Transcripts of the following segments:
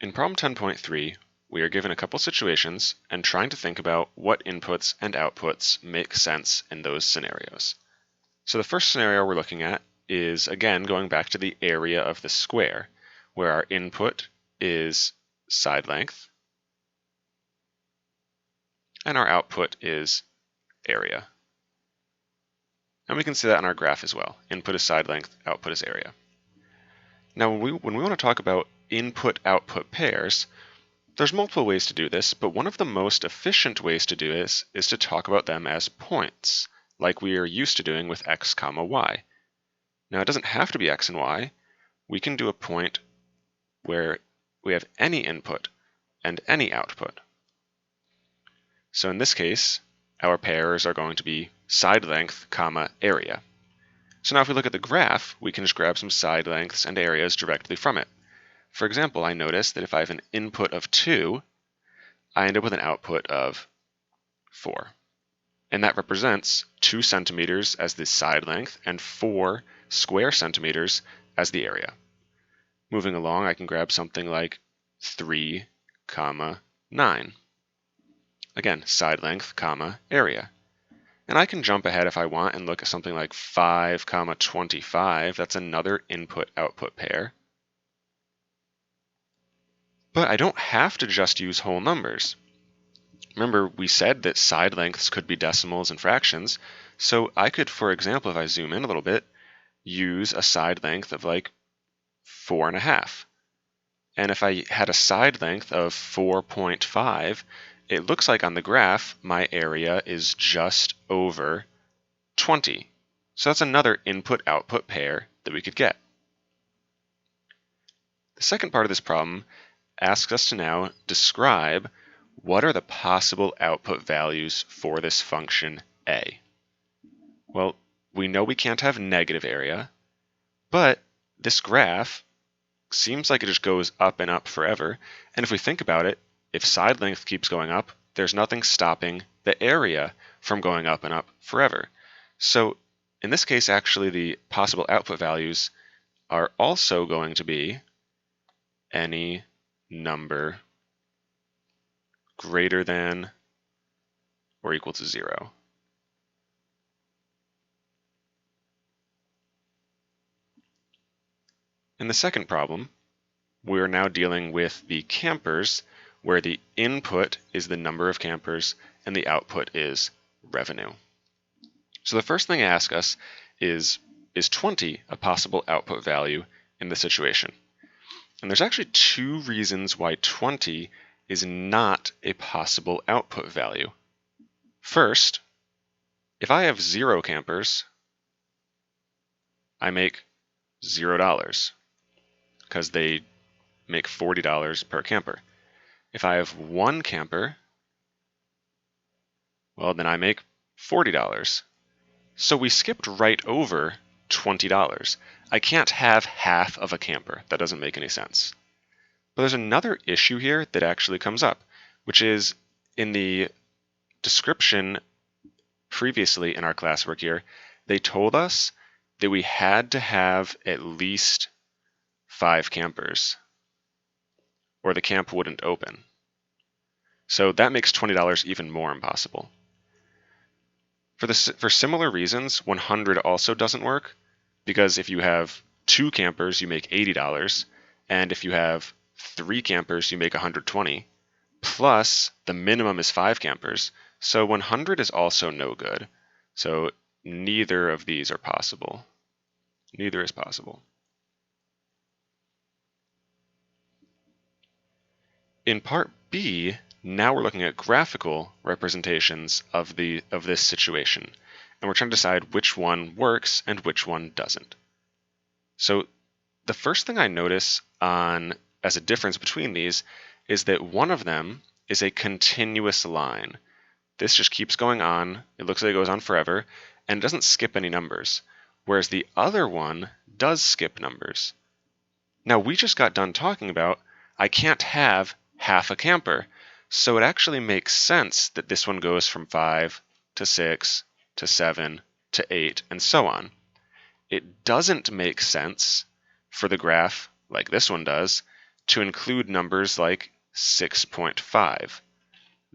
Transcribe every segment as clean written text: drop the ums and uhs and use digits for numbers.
In problem 10.3, we are given a couple situations and trying to think about what inputs and outputs make sense in those scenarios. So the first scenario we're looking at is, again, going back to the area of the square, where our input is side length and our output is area. And we can see that in our graph as well. Input is side length, output is area. Now, when we want to talk about input-output pairs, there's multiple ways to do this, but one of the most efficient ways to do this is to talk about them as points, like we are used to doing with x, y. Now, it doesn't have to be x and y. We can do a point where we have any input and any output. So in this case, our pairs are going to be side length, area. So now if we look at the graph, we can just grab some side lengths and areas directly from it. For example, I notice that if I have an input of 2, I end up with an output of 4. And that represents 2 centimeters as the side length and 4 square centimeters as the area. Moving along, I can grab something like 3, 9. Again, side length, area. And I can jump ahead if I want and look at something like 5, 25. That's another input-output pair. But I don't have to just use whole numbers. Remember, we said that side lengths could be decimals and fractions, so I could, for example, if I zoom in a little bit, use a side length of like 4.5. And if I had a side length of 4.5, it looks like on the graph, my area is just over 20. So that's another input-output pair that we could get. The second part of this problem asks us to now describe what are the possible output values for this function a. Well, we know we can't have negative area, but this graph seems like it just goes up and up forever. And if we think about it, if side length keeps going up, there's nothing stopping the area from going up and up forever. So in this case, actually, the possible output values are also going to be any number greater than or equal to 0. In the second problem, we're now dealing with the campers, where the input is the number of campers and the output is revenue. So the first thing I ask us is 20 a possible output value in this situation? And there's actually 2 reasons why 20 is not a possible output value. First, if I have 0 campers, I make $0 because they make $40 per camper. If I have 1 camper, well, then I make $40. So we skipped right over $20. I can't have half of a camper. That doesn't make any sense. But there's another issue here that actually comes up, which is in the description previously in our classwork here, they told us that we had to have at least 5 campers or the camp wouldn't open. So that makes $20 even more impossible. For similar reasons, 100 also doesn't work, because if you have 2 campers, you make $80, and if you have 3 campers, you make $120, plus the minimum is 5 campers, so 100 is also no good. So neither of these are possible. Neither is possible. In part B, now we're looking at graphical representations of this situation, and we're trying to decide which one works and which one doesn't. So the first thing I notice as a difference between these is that one of them is a continuous line. This just keeps going on. It looks like it goes on forever, and it doesn't skip any numbers, whereas the other one does skip numbers. Now, we just got done talking about I can't have half a camper, so it actually makes sense that this one goes from 5 to 6 to 7 to 8 and so on. It doesn't make sense for the graph, like this one does, to include numbers like 6.5.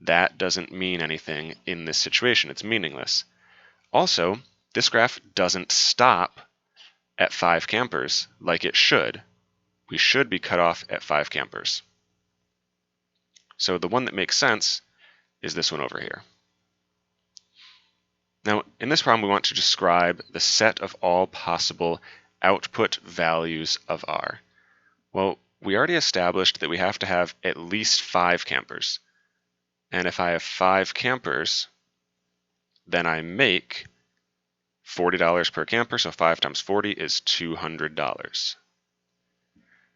That doesn't mean anything in this situation. It's meaningless. Also, this graph doesn't stop at 5 campers like it should. We should be cut off at 5 campers. So the one that makes sense is this one over here. Now, in this problem, we want to describe the set of all possible output values of R. Well, we already established that we have to have at least 5 campers. And if I have 5 campers, then I make $40 per camper, so 5 times 40 is $200.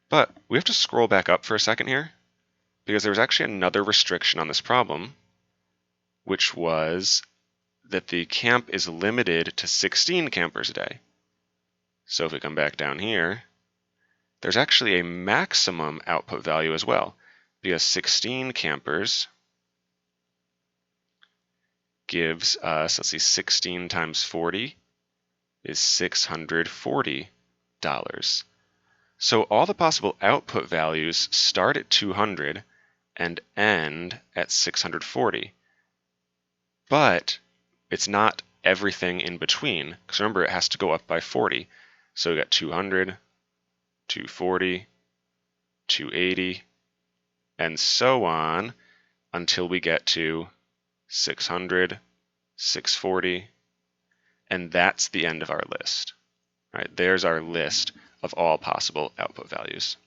But we have to scroll back up for a second here, because there was actually another restriction on this problem, which was that the camp is limited to 16 campers a day. So if we come back down here, there's actually a maximum output value as well, because 16 campers gives us, let's see, 16 times 40 is $640. So all the possible output values start at 200 and end at 640. But it's not everything in between, because remember, it has to go up by 40. So we got 200, 240, 280, and so on until we get to 600, 640, and that's the end of our list. All right, there's our list of all possible output values.